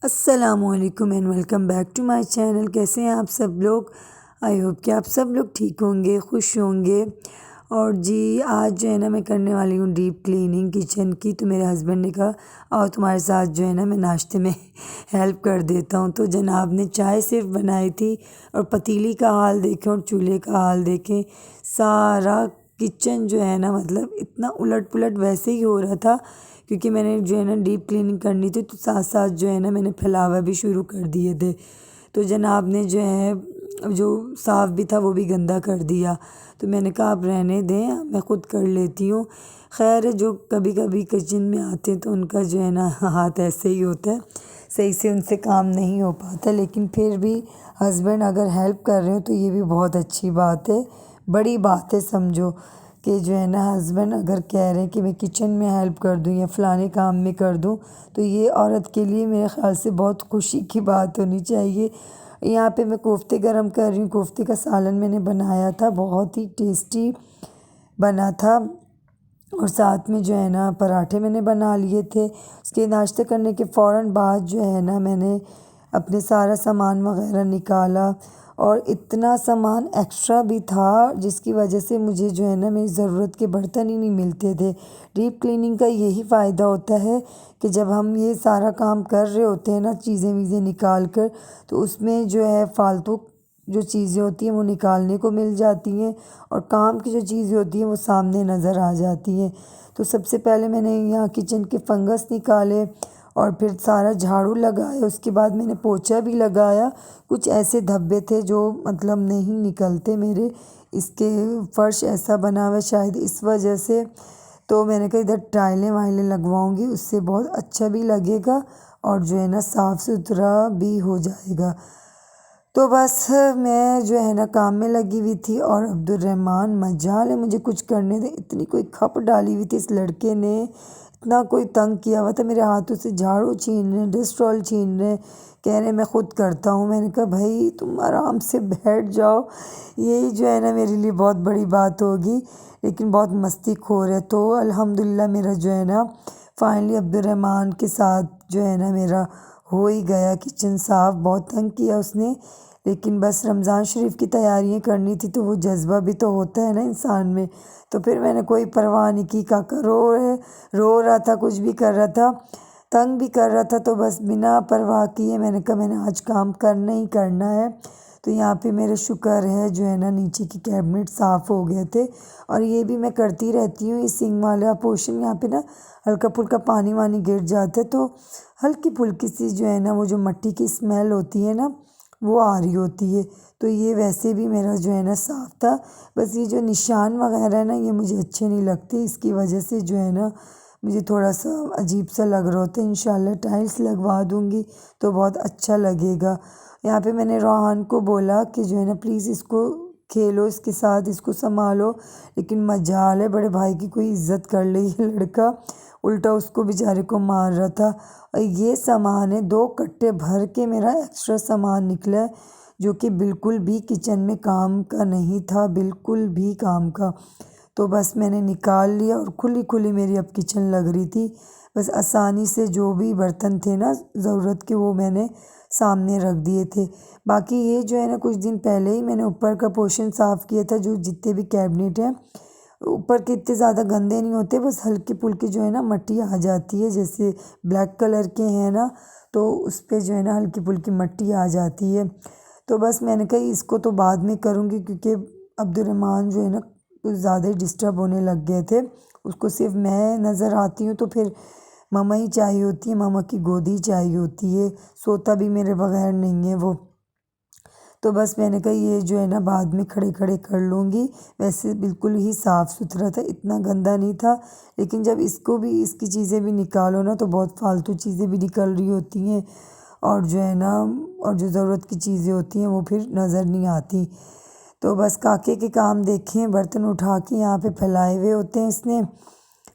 अस्सलामुअलैकुम and welcome back to my channel. कैसे हैं आप सब लोग? आई होप कि आप सब लोग ठीक होंगे, खुश होंगे। और जी आज जो है ना मैं करने वाली हूँ डीप क्लीनिंग किचन की। तो मेरे हस्बैंड ने कहा और तुम्हारे साथ जो है ना मैं नाश्ते में हेल्प कर देता हूँ। तो जनाब ने चाय सिर्फ बनाई थी और पतीली का हाल देखें और चूल्हे का हाल देखें। सारा किचन जो है ना मतलब इतना उलट पुलट वैसे ही हो रहा था, क्योंकि मैंने जो है ना डीप क्लीनिंग करनी थी तो साथ साथ जो है ना मैंने फैलावा भी शुरू कर दिए थे। तो जनाब ने जो है जो साफ़ भी था वो भी गंदा कर दिया। तो मैंने कहा आप रहने दें, मैं ख़ुद कर लेती हूँ। खैर जो कभी कभी किचन में आते हैं तो उनका जो है ना हाथ ऐसे ही होता है, सही से उनसे काम नहीं हो पाता। लेकिन फिर भी हस्बैंड अगर हेल्प कर रहे हो तो ये भी बहुत अच्छी बात है, बड़ी बात है समझो। कि जो है ना हस्बैंड अगर कह रहे हैं कि मैं किचन में हेल्प कर दूँ या फ़लाने काम में कर दूँ, तो ये औरत के लिए मेरे ख़्याल से बहुत खुशी की बात होनी चाहिए। यहाँ पे मैं कोफ्ते गरम कर रही हूँ। कोफ्ते का सालन मैंने बनाया था, बहुत ही टेस्टी बना था। और साथ में जो है ना पराठे मैंने बना लिए थे। उसके नाश्ते करने के फ़ौरन बाद जो है ना मैंने अपने सारा सामान वगैरह निकाला। और इतना सामान एक्स्ट्रा भी था जिसकी वजह से मुझे जो है ना मेरी ज़रूरत के बर्तन ही नहीं मिलते थे। डीप क्लीनिंग का यही फ़ायदा होता है कि जब हम ये सारा काम कर रहे होते हैं ना चीज़ें वीज़ें निकाल कर, तो उसमें जो है फ़ालतू जो चीज़ें होती हैं वो निकालने को मिल जाती हैं और काम की जो चीज़ें होती हैं वो सामने नज़र आ जाती हैं। तो सबसे पहले मैंने यहाँ किचन के फंगस निकाले और फिर सारा झाड़ू लगाया। उसके बाद मैंने पोछा भी लगाया। कुछ ऐसे धब्बे थे जो मतलब नहीं निकलते मेरे, इसके फर्श ऐसा बना हुआ है शायद इस वजह से। तो मैंने कहा इधर टाइलें वाइलें लगवाऊंगी, उससे बहुत अच्छा भी लगेगा और जो है ना साफ़ सुथरा भी हो जाएगा। तो बस मैं जो है ना काम में लगी हुई थी और अब्दुलरहमान मजाल है मुझे कुछ करने दे, इतनी कोई खप डाली हुई थी इस लड़के ने, इतना कोई तंग किया हुआ था। मेरे हाथों से झाड़ू छीन रहे, डिस्ट्रॉल छीन रहे, कह रहे मैं ख़ुद करता हूँ। मैंने कहा भाई तुम आराम से बैठ जाओ, यही जो है ना मेरे लिए बहुत बड़ी बात होगी। लेकिन बहुत मस्तीखोर है। तो अल्हम्दुलिल्लाह मेरा जो है ना फाइनली अब्दुलरहमान के साथ जो है ना मेरा हो ही गया किचन साफ़। बहुत तंग किया उसने, लेकिन बस रमज़ान शरीफ की तैयारियां करनी थी तो वो जज्बा भी तो होता है ना इंसान में। तो फिर मैंने कोई परवाह नहीं की, काका रो रहा था, कुछ भी कर रहा था, तंग भी कर रहा था। तो बस बिना परवाह किए मैंने कहा मैंने आज काम करना ही करना है। तो यहाँ पे मेरे शुक्र है जो है ना नीचे की कैबिनेट साफ़ हो गए थे। और ये भी मैं करती रहती हूँ, इस सिंक वाला पोर्शन यहाँ पे ना हल्का फुल्का पानी वानी गिर जाता है तो हल्की फुल्की सी जो है ना वो जो मट्टी की स्मेल होती है ना वो आ रही होती है। तो ये वैसे भी मेरा जो है ना साफ़ था। बस ये जो निशान वगैरह है ना ये मुझे अच्छे नहीं लगते, इसकी वजह से जो है ना मुझे थोड़ा सा अजीब सा लग रहा होता है। इंशाल्लाह टाइल्स लगवा दूँगी तो बहुत अच्छा लगेगा। यहाँ पे मैंने रोहान को बोला कि जो है ना प्लीज़ इसको खेलो, इसके साथ इसको संभालो, लेकिन मजाल है बड़े भाई की कोई इज्जत कर ले ये लड़का, उल्टा उसको बेचारे को मार रहा था। और ये सामान है 2 कट्टे भर के मेरा एक्स्ट्रा सामान निकला है जो कि बिल्कुल भी किचन में काम का नहीं था, बिल्कुल भी काम का। तो बस मैंने निकाल लिया और खुली खुली मेरी अब किचन लग रही थी। बस आसानी से जो भी बर्तन थे ना ज़रूरत के वो मैंने सामने रख दिए थे। बाकी ये जो है ना कुछ दिन पहले ही मैंने ऊपर का पोर्शन साफ़ किया था। जो जितने भी कैबिनेट हैं ऊपर के इतने ज़्यादा गंदे नहीं होते, बस हल्की फुल्की जो है ना मट्टी आ जाती है, जैसे ब्लैक कलर के हैं ना तो उस पर जो है ना हल्की फुल्की मट्टी आ जाती है। तो बस मैंने कहा इसको तो बाद में करूँगी, क्योंकि अब्दुलरहमान जो है ना कुछ ज़्यादा ही डिस्टर्ब होने लग गए थे। उसको सिर्फ मैं नज़र आती हूँ तो फिर मम्मा ही चाहिए होती है, मम्मा की गोदी चाहिए होती है, सोता भी मेरे बगैर नहीं है वो। तो बस मैंने कहा ये जो है ना बाद में खड़े खड़े कर लूँगी। वैसे बिल्कुल ही साफ़ सुथरा था, इतना गंदा नहीं था। लेकिन जब इसको भी इसकी चीज़ें भी निकालो ना तो बहुत फालतू चीज़ें भी निकल रही होती हैं और जो है ना और जो ज़रूरत की चीज़ें होती हैं वो फिर नज़र नहीं आती। तो बस काके के काम देखें, बर्तन उठा के यहाँ पे फैलाए हुए होते हैं इसने।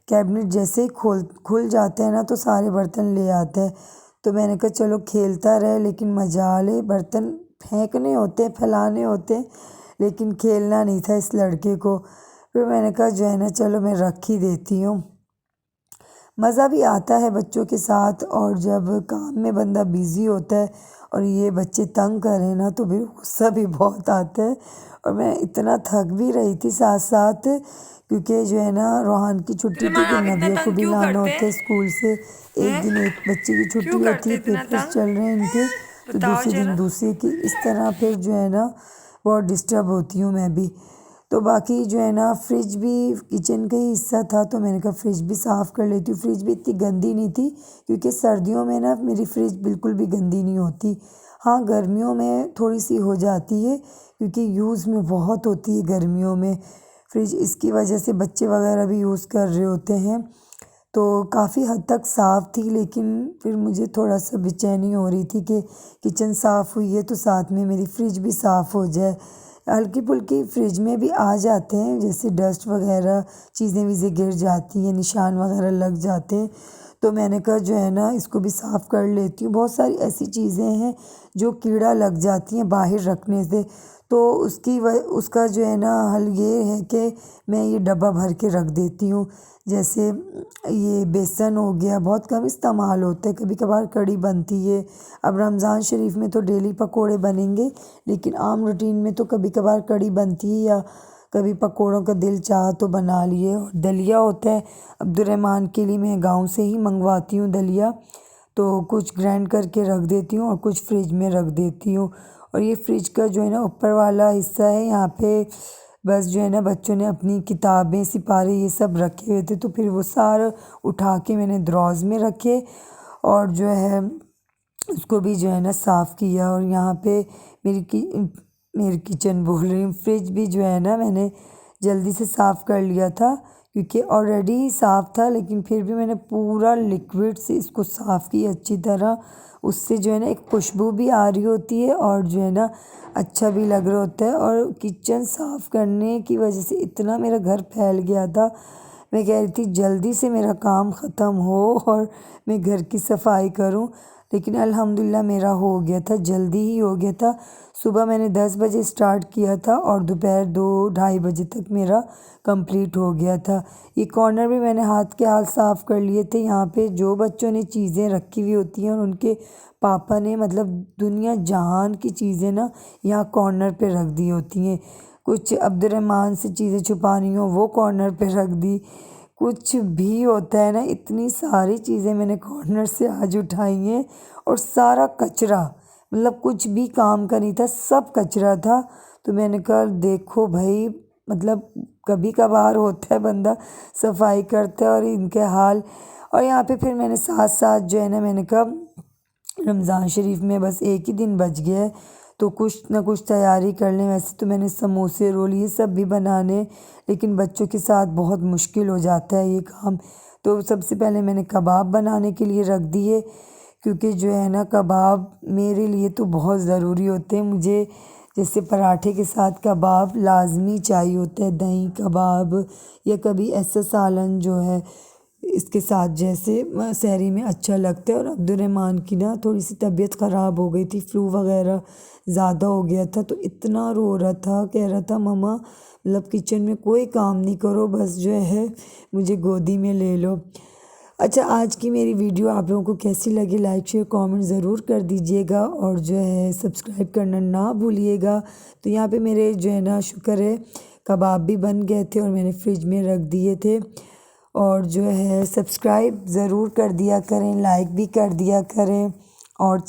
कैबिनेट जैसे ही खुल जाते हैं ना तो सारे बर्तन ले आता है। तो मैंने कहा चलो खेलता रहे, लेकिन मजाल है बर्तन फेंकने होते फैलाने होते, लेकिन खेलना नहीं था इस लड़के को। फिर मैंने कहा जो है ना चलो मैं रख ही देती हूँ। मज़ा भी आता है बच्चों के साथ। और जब काम में बंदा बिज़ी होता है और ये बच्चे तंग करें ना तो फिर गुस्सा भी बहुत आता है। और मैं इतना थक भी रही थी साथ साथ, क्योंकि जो है ना रोहान की छुट्टी थी, फिर इतना नबिया को तंग भी क्यों लाना करते होता है हैं? स्कूल से। एक हैं? दिन एक बच्चे की छुट्टी क्यों होती करते है, इतना पेपर्स चल तंग? रहे हैं इनके, तो बताओ दूसरे दिन जरा। दूसरे की, इस तरह फिर जो है ना बहुत डिस्टर्ब होती हूँ मैं भी। तो बाकी जो है ना फ्रिज भी किचन का ही हिस्सा था, तो मैंने कहा फ्रिज भी साफ़ कर लेती हूँ। फ्रिज भी इतनी गंदी नहीं थी, क्योंकि सर्दियों में ना मेरी फ्रिज बिल्कुल भी गंदी नहीं होती। हाँ, गर्मियों में थोड़ी सी हो जाती है, क्योंकि यूज़ में बहुत होती है गर्मियों में फ्रिज, इसकी वजह से बच्चे वगैरह भी यूज़ कर रहे होते हैं। तो काफ़ी हद तक साफ़ थी, लेकिन फिर मुझे थोड़ा सा बेचैनी हो रही थी कि किचन साफ़ हुई है तो साथ में मेरी फ्रिज भी साफ़ हो जाए। हल्की फुल्की फ्रिज में भी आ जाते हैं, जैसे डस्ट वगैरह, चीज़ें वीज़ें गिर जाती हैं, निशान वगैरह लग जाते हैं, तो मैंने कहा जो है ना इसको भी साफ़ कर लेती हूँ। बहुत सारी ऐसी चीज़ें हैं जो कीड़ा लग जाती हैं बाहर रखने से, तो उसका जो है ना हल ये है कि मैं ये डब्बा भर के रख देती हूँ। जैसे ये बेसन हो गया, बहुत कम इस्तेमाल होता है, कभी कभार कड़ी बनती है। अब रमज़ान शरीफ में तो डेली पकोड़े बनेंगे, लेकिन आम रूटीन में तो कभी कभार कड़ी बनती है, या कभी पकोड़ों का दिल चाहा तो बना लिए। और दलिया होता है अब्दुर्रहमान के लिए, मैं गांव से ही मंगवाती हूँ दलिया, तो कुछ ग्राइंड करके रख देती हूँ और कुछ फ्रिज में रख देती हूँ। और ये फ्रिज का जो है ना ऊपर वाला हिस्सा है, यहाँ पे बस जो है ना बच्चों ने अपनी किताबें, सिपारे ये सब रखे हुए थे, तो फिर वो सारा उठा के मैंने द्रॉज में रखे, और जो है उसको भी जो है ना साफ़ किया। और यहाँ पे मेरी किचन बोल रही हूँ, फ्रिज भी जो है ना मैंने जल्दी से साफ़ कर लिया था, क्योंकि ऑलरेडी ही साफ़ था, लेकिन फिर भी मैंने पूरा लिक्विड से इसको साफ़ किया अच्छी तरह। उससे जो है ना एक खुशबू भी आ रही होती है, और जो है ना अच्छा भी लग रहा होता है। और किचन साफ़ करने की वजह से इतना मेरा घर फैल गया था, मैं कह रही थी जल्दी से मेरा काम ख़त्म हो और मैं घर की सफाई करूं, लेकिन अल्हम्दुलिल्लाह मेरा हो गया था, जल्दी ही हो गया था। सुबह मैंने 10 बजे स्टार्ट किया था और दोपहर 2-2:30 बजे तक मेरा कंप्लीट हो गया था। ये कॉर्नर भी मैंने हाथ के हाथ साफ़ कर लिए थे। यहाँ पे जो बच्चों ने चीज़ें रखी हुई होती हैं और उनके पापा ने मतलब दुनिया जहान की चीज़ें ना यहाँ कॉर्नर पे रख दी होती हैं। कुछ अब्दुर्रहमान से चीज़ें छुपानी हो वो कॉर्नर पे रख दी, कुछ भी होता है ना, इतनी सारी चीज़ें मैंने कॉर्नर से आज उठाई हैं। और सारा कचरा, मतलब कुछ भी काम का नहीं था, सब कचरा था। तो मैंने कहा देखो भाई, मतलब कभी कभार होता है बंदा सफाई करता है और इनके हाल। और यहाँ पे फिर मैंने साथ साथ जो है ना, मैंने कहा रमज़ान शरीफ में बस एक ही दिन बच गया है, तो कुछ ना कुछ तैयारी कर लें। वैसे तो मैंने समोसे, रोल ये सब भी बनाने, लेकिन बच्चों के साथ बहुत मुश्किल हो जाता है ये काम। तो सबसे पहले मैंने कबाब बनाने के लिए रख दिए, क्योंकि जो है ना कबाब मेरे लिए तो बहुत ज़रूरी होते हैं। मुझे जैसे पराठे के साथ कबाब लाजमी चाहिए होता है, दही कबाब, या कभी ऐसा सालन जो है इसके साथ, जैसे सहरी में अच्छा लगता है। और अब्दुर्रहमान की ना थोड़ी सी तबीयत ख़राब हो गई थी, फ्लू वगैरह ज़्यादा हो गया था, तो इतना रो रहा था, कह रहा था मम्मा मतलब किचन में कोई काम नहीं करो, बस जो है मुझे गोदी में ले लो। अच्छा, आज की मेरी वीडियो आप लोगों को कैसी लगी, लाइक शेयर कमेंट ज़रूर कर दीजिएगा, और जो है सब्सक्राइब करना ना भूलिएगा। तो यहाँ पे मेरे जो है ना शुक्र है कबाब भी बन गए थे और मैंने फ्रिज में रख दिए थे। और जो है सब्सक्राइब ज़रूर कर दिया करें, लाइक भी कर दिया करें, और